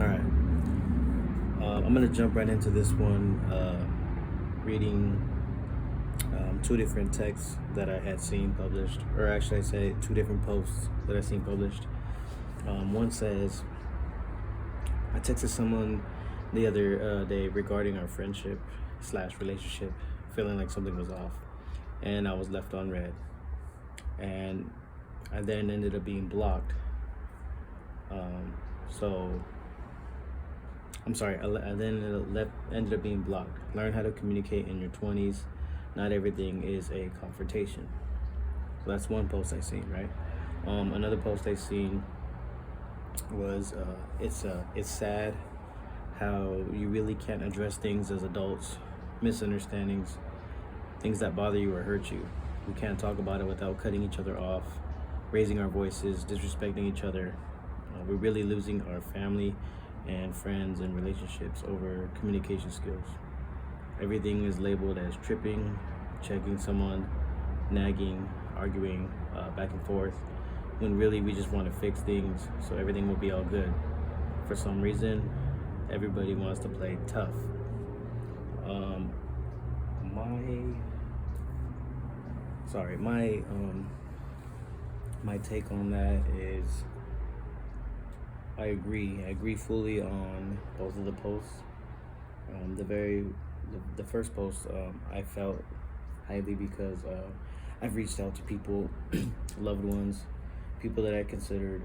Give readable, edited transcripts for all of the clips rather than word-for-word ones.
All right. I'm gonna jump right into this one. Reading two different texts that I had seen published, or actually, I say two different posts that I seen published. One says, "I texted someone the other day regarding our friendship slash relationship, feeling like something was off, and I was left on red, and I then ended up being blocked. So I'm sorry. I then ended up being blocked. Learn how to communicate in your 20s. Not everything is a confrontation." So that's one post I seen, right? Another post I seen was it's sad how you really can't address things as adults, misunderstandings, things that bother you or hurt you. We can't talk about it without cutting each other off, raising our voices, disrespecting each other. We're really losing our family and friends and relationships over communication skills. Everything is labeled as tripping, checking someone, nagging, arguing back and forth, when really we just want to fix things so everything will be all good. For some reason, everybody wants to play tough. Um, my sorry, my take on that is I agree. I agree fully on both of the posts. The first post, I felt highly because I've reached out to people, loved ones, people that I considered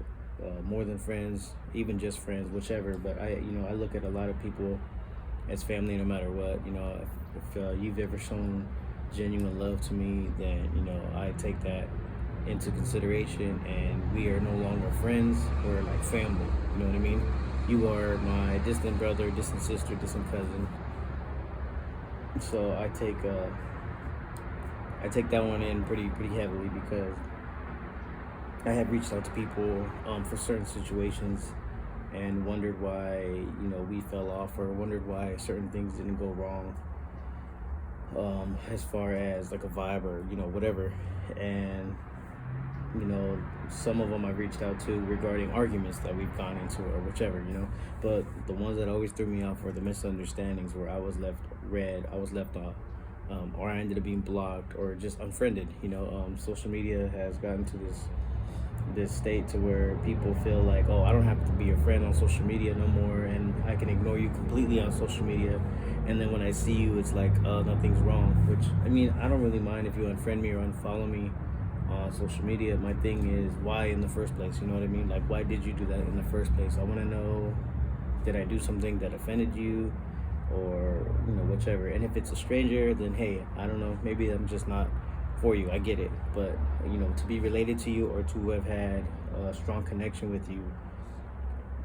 more than friends, even just friends, whichever. But I look at a lot of people as family, no matter what. If you've ever shown genuine love to me, then I take that into consideration, and we are no longer friends. We're like family. You know what I mean? You are my distant brother, distant sister, distant cousin. So I take that one in pretty heavily because I have reached out to people for certain situations and wondered why we fell off, or wondered why certain things didn't go wrong, as far as like a vibe or whatever. And some of them I've reached out to regarding arguments that we've gone into or whichever. But the ones that always threw me off were the misunderstandings where I was left red, I was left off, or I ended up being blocked or just unfriended. Social media has gotten to this state to where people feel like, oh, I don't have to be your friend on social media no more, and I can ignore you completely on social media. And then when I see you, it's like, nothing's wrong. Which, I mean, I don't really mind if you unfriend me or unfollow me on social media. My thing is, why in the first place? You know what I mean? Like, why did you do that in the first place? I want to know, did I do something that offended you, or whichever. And if it's a stranger, then hey, I don't know, maybe I'm just not for you. I get it. But to be related to you, or to have had a strong connection with you,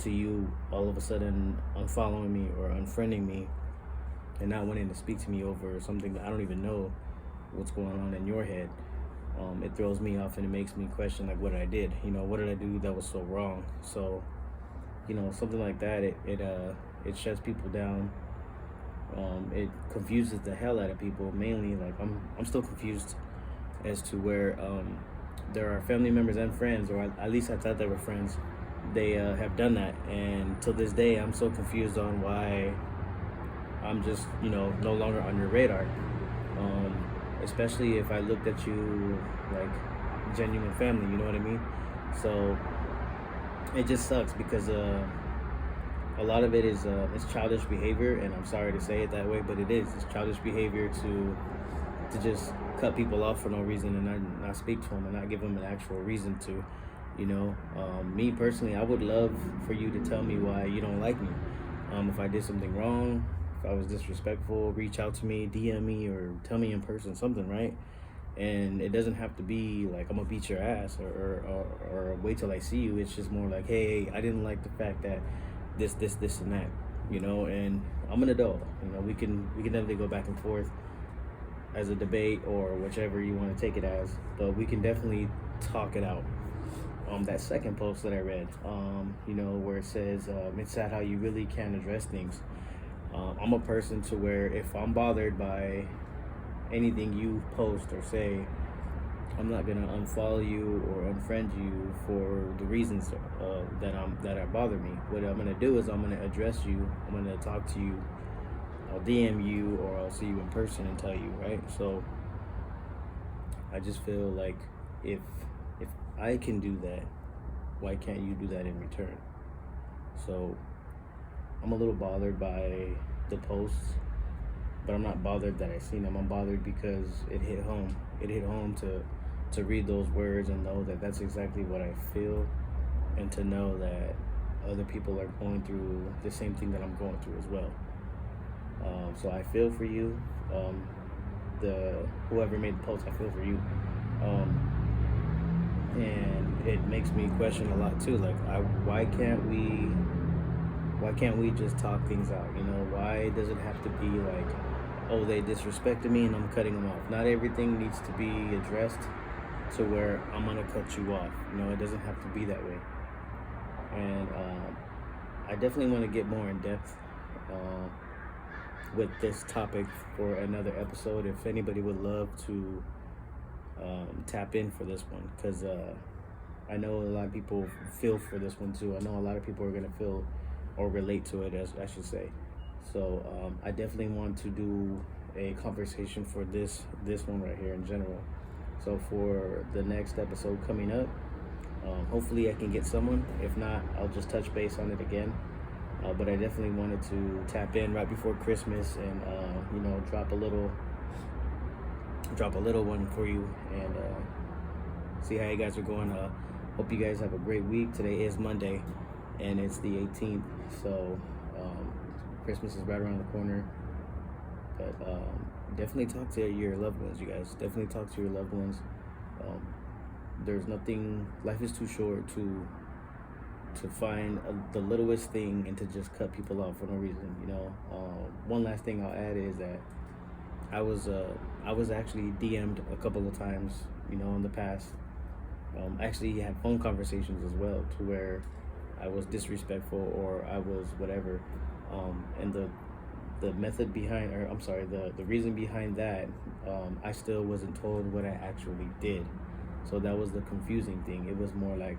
to you all of a sudden unfollowing me or unfriending me and not wanting to speak to me over something that I don't even know what's going on in your head, it throws me off, and it makes me question, like, what I did. What did I do that was so wrong? So something like that, it shuts people down. It confuses the hell out of people. Mainly, like, I'm still confused as to where there are family members and friends, or at least I thought they were friends. They have done that, and till this day, I'm so confused on why I'm just no longer on your radar. Especially if I looked at you like genuine family. You know what I mean? So it just sucks because a lot of it is it's childish behavior, and I'm sorry to say it that way, but it is. It's childish behavior to just cut people off for no reason, and not speak to them, and not give them an actual reason to. Me personally, I would love for you to tell me why you don't like me. If I did something wrong, if I was disrespectful, reach out to me, DM me, or tell me in person something, right? And it doesn't have to be like I'm gonna beat your ass, or wait till I see you. It's just more like, hey, I didn't like the fact that this and that, and I'm an adult. We can definitely go back and forth as a debate or whichever you want to take it as, but we can definitely talk it out. That second post that I read, where it says, it's sad how you really can't address things. I'm a person to where if I'm bothered by anything you post or say, I'm not gonna unfollow you or unfriend you for the reasons that bother me. What I'm gonna do is I'm gonna address you. I'm gonna talk to you. I'll DM you or I'll see you in person and tell you, right? So I just feel like if if I can do that, why can't you do that in return? So I'm a little bothered by the posts, but I'm not bothered that I seen them. I'm bothered because it hit home. It hit home to read those words and know that that's exactly what I feel, and to know that other people are going through the same thing that I'm going through as well. So I feel for you. The whoever made the post, I feel for you. And it makes me question a lot too. Like, why can't we just talk things out? You know, why does it have to be like, oh, they disrespected me and I'm cutting them off? Not everything needs to be addressed to where I'm gonna cut you off. You know, it doesn't have to be that way. And I definitely want to get more in depth with this topic for another episode. If anybody would love to tap in for this one, because I know a lot of people feel for this one too. I know a lot of people are gonna feel or relate to it, as I should say. So I definitely want to do a conversation for this one right here in general. So for the next episode coming up, hopefully I can get someone. If not, I'll just touch base on it again. But I definitely wanted to tap in right before Christmas and you know, drop a little one for you and see how you guys are going. Hope you guys have a great week. Today is Monday and it's the 18th, so Christmas is right around the corner. But definitely talk to your loved ones, you guys. Definitely talk to your loved ones. There's nothing, life is too short to find the littlest thing and to just cut people off for no reason, you know. One last thing I'll add is that I was actually DM'd a couple of times, you know, in the past. Actually had phone conversations as well, to where I was disrespectful or I was whatever. And the method behind, or I'm sorry, the reason behind that, I still wasn't told what I actually did. So that was the confusing thing. It was more like,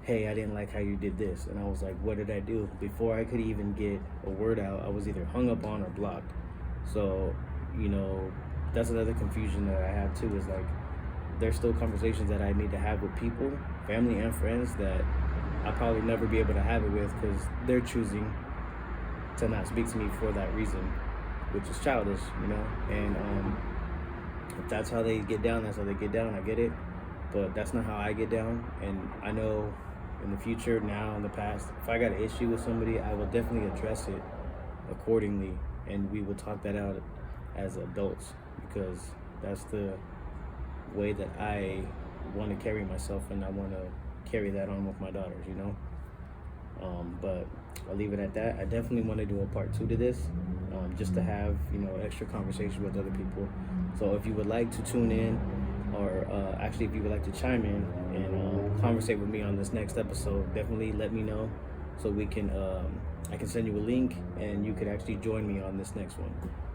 hey, I didn't like how you did this. And I was like, what did I do? Before I could even get a word out, I was either hung up on or blocked. So, you know, that's another confusion that I have too, is like, there's still conversations that I need to have with people, family and friends, that I'll probably never be able to have it with because they're choosing to not speak to me for that reason, which is childish, you know. And if that's how they get down, that's how they get down. I get it, but that's not how I get down. And I know in the future, now, in the past, if I got an issue with somebody, I will definitely address it accordingly, and we will talk that out as adults, because that's the way that I want to carry myself, and I want to carry that on with my daughters, you know. But I'll leave it at that. I definitely want to do a part 2 to this, just to have, you know, extra conversation with other people. So if you would like to tune in, or actually if you would like to chime in and conversate with me on this next episode, definitely let me know, so we can I can send you a link and you could actually join me on this next one.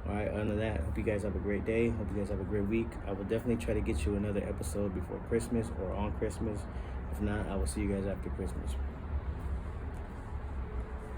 All right, other than that, hope you guys have a great day. Hope you guys have a great week. I will definitely try to get you another episode before Christmas or on Christmas. If not, I will see you guys after Christmas.